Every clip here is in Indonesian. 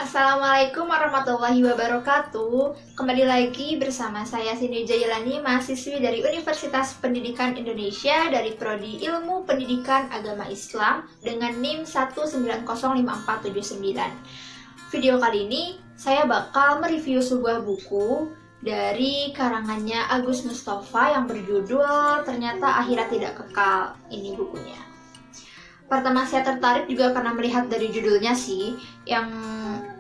Assalamualaikum warahmatullahi wabarakatuh. Kembali lagi bersama saya Cindy Jailani, mahasiswi dari Universitas Pendidikan Indonesia dari Prodi Ilmu Pendidikan Agama Islam dengan NIM 1905479. Video kali ini saya bakal mereview sebuah buku dari karangannya Agus Mustafa yang berjudul Ternyata Akhirat Tidak Kekal. Ini bukunya. Pertama saya tertarik juga karena melihat dari judulnya sih, yang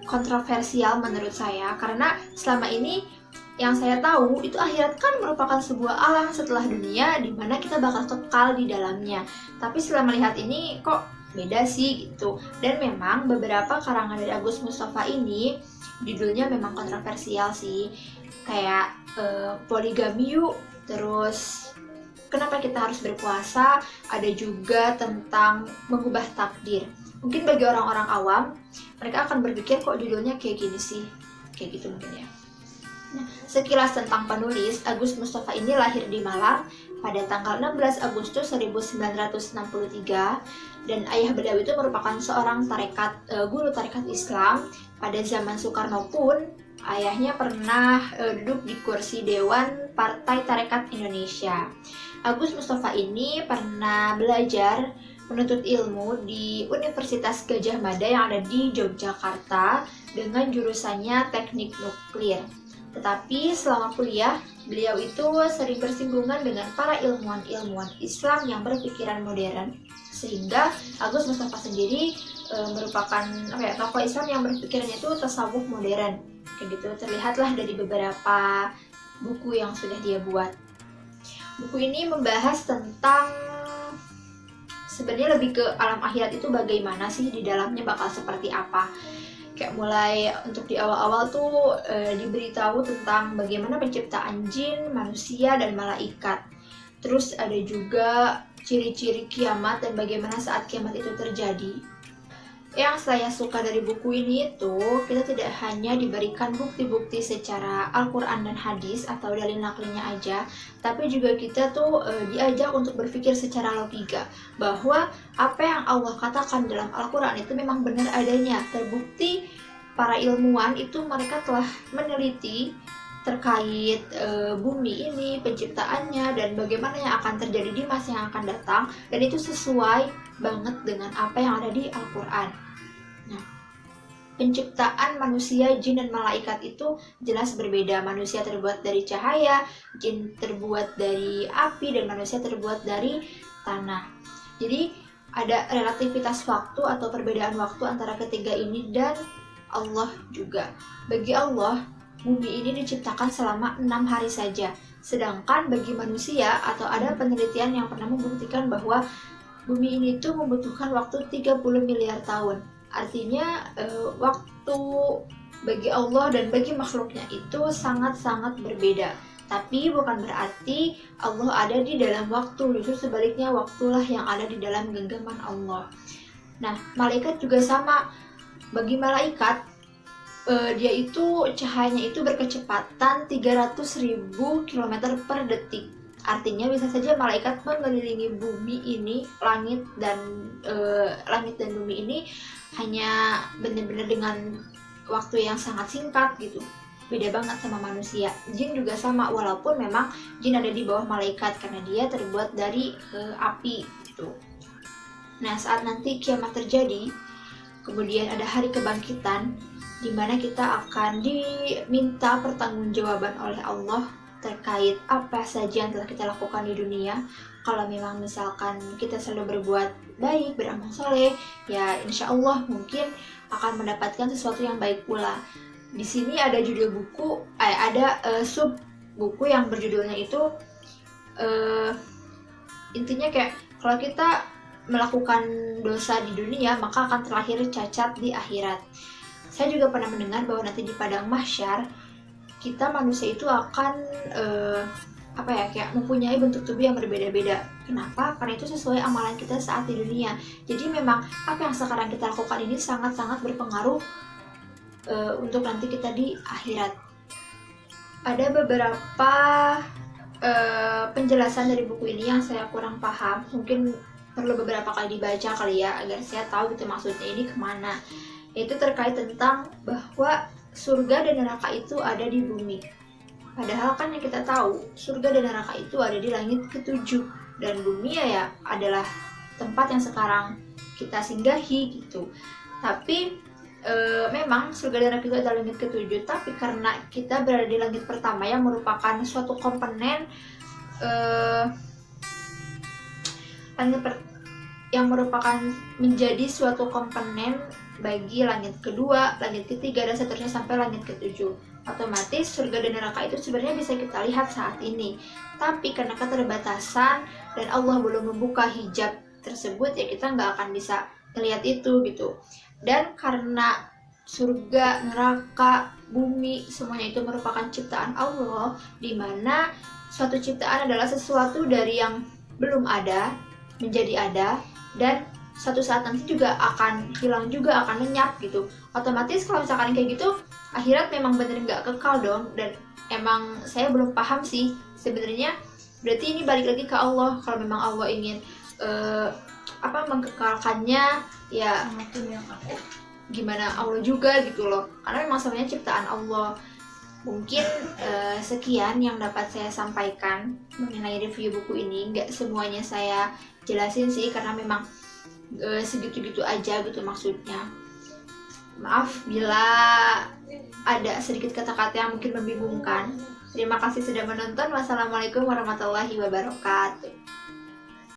kontroversial menurut saya, karena selama ini yang saya tahu itu akhirat kan merupakan sebuah alam setelah dunia di mana kita bakal kekal di dalamnya. Tapi setelah melihat ini kok beda sih gitu. Dan memang beberapa karangan dari Agus Mustafa ini judulnya memang kontroversial sih. Kayak poligami yuk, terus kenapa kita harus berpuasa, ada juga tentang mengubah takdir. Mungkin bagi orang-orang awam, mereka akan berpikir kok judulnya kayak gini sih, kayak gitu mungkin ya. Nah, sekilas tentang penulis, Agus Mustafa ini lahir di Malang pada tanggal 16 Agustus 1963 dan ayah beliau itu merupakan seorang guru tarekat Islam. Pada zaman Soekarno pun ayahnya pernah duduk di kursi Dewan Partai Tarekat Indonesia. Agus Mustafa ini pernah belajar menuntut ilmu di Universitas Gadjah Mada yang ada di Yogyakarta dengan jurusannya teknik nuklir. Tetapi selama kuliah, beliau itu sering bersinggungan dengan para ilmuwan-ilmuwan Islam yang berpikiran modern. Sehingga Agus Mustafa sendiri merupakan tokoh Islam yang berpikirannya itu tasawuf modern. Kayak gitu terlihatlah dari beberapa buku yang sudah dia buat. Buku ini membahas tentang sebenarnya lebih ke alam akhirat itu bagaimana sih, di dalamnya bakal seperti apa. Kayak mulai untuk di awal-awal tuh diberitahu tentang bagaimana penciptaan jin, manusia, dan malaikat. Terus ada juga ciri-ciri kiamat dan bagaimana saat kiamat itu terjadi. Yang saya suka dari buku ini itu, kita tidak hanya diberikan bukti-bukti secara Al-Quran dan hadis atau dalil naklinya aja, tapi juga kita tuh diajak untuk berpikir secara logika, bahwa apa yang Allah katakan dalam Al-Quran itu memang benar adanya, terbukti para ilmuwan itu mereka telah meneliti terkait bumi ini, penciptaannya, dan bagaimana yang akan terjadi di masa yang akan datang, dan itu sesuai banget dengan apa yang ada di Al-Quran. Nah, penciptaan manusia, jin, dan malaikat itu jelas berbeda. Manusia terbuat dari cahaya, jin terbuat dari api, dan manusia terbuat dari tanah. Jadi ada relativitas waktu atau perbedaan waktu antara ketiga ini dan Allah juga. Bagi Allah, bumi ini diciptakan selama 6 hari saja. Sedangkan bagi manusia, atau ada penelitian yang pernah membuktikan bahwa bumi ini tuh membutuhkan waktu 30 miliar tahun. Artinya waktu bagi Allah dan bagi makhluknya itu sangat-sangat berbeda. Tapi bukan berarti Allah ada di dalam waktu, justru sebaliknya waktulah yang ada di dalam genggaman Allah. Nah, malaikat juga sama. Bagi malaikat, dia itu cahayanya itu berkecepatan 300.000 km per detik. Artinya bisa saja malaikat mengelilingi bumi ini, langit dan bumi ini hanya benar-benar dengan waktu yang sangat singkat gitu. Beda banget sama manusia. Jin juga sama, walaupun memang jin ada di bawah malaikat karena dia terbuat dari api gitu. Nah, saat nanti kiamat terjadi, kemudian ada hari kebangkitan di mana kita akan diminta pertanggungjawaban oleh Allah terkait apa saja yang telah kita lakukan di dunia. Kalau memang misalkan kita selalu berbuat baik, beramal soleh, ya insya Allah mungkin akan mendapatkan sesuatu yang baik pula. Di sini ada judul buku, ada sub buku yang berjudulnya itu intinya kayak kalau kita melakukan dosa di dunia maka akan terlahir cacat di akhirat. Saya juga pernah mendengar bahwa nanti di padang mahsyar kita manusia itu akan kayak mempunyai bentuk tubuh yang berbeda-beda. Kenapa? Karena itu sesuai amalan kita saat di dunia. Jadi memang apa yang sekarang kita lakukan ini sangat-sangat berpengaruh untuk nanti kita di akhirat. Ada beberapa penjelasan dari buku ini yang saya kurang paham. Mungkin perlu beberapa kali dibaca kali ya, agar saya tahu gitu maksudnya ini kemana. yaitu terkait tentang bahwa surga dan neraka itu ada di bumi. Padahal kan yang kita tahu, surga dan neraka itu ada di langit ketujuh, dan bumi ya adalah tempat yang sekarang kita singgahi gitu. Tapi memang surga dan neraka itu adalah langit ketujuh, tapi karena kita berada di langit pertama yang merupakan suatu komponen yang merupakan menjadi suatu komponen bagi langit kedua, langit ketiga, dan seterusnya sampai langit ketujuh. Otomatis surga dan neraka itu sebenarnya bisa kita lihat saat ini. Tapi karena keterbatasan dan Allah belum membuka hijab tersebut, ya kita nggak akan bisa melihat itu gitu. Dan karena surga, neraka, bumi, semuanya itu merupakan ciptaan Allah, di mana suatu ciptaan adalah sesuatu dari yang belum ada menjadi ada, dan suatu saat nanti juga akan hilang juga, akan lenyap gitu. Otomatis kalau misalkan kayak gitu, akhirat memang bener nggak kekal dong. Dan emang saya belum paham sih sebenarnya, berarti ini balik lagi ke Allah. Kalau memang Allah ingin mengkekalkannya, ya gimana Allah juga gitu loh, karena memang semuanya ciptaan Allah. Mungkin sekian yang dapat saya sampaikan mengenai review buku ini. Nggak semuanya saya jelasin sih, karena memang segitu-gitu aja gitu maksudnya. Maaf bila ada sedikit kata-kata yang mungkin membingungkan. Terima kasih sudah menonton. Wassalamualaikum warahmatullahi wabarakatuh.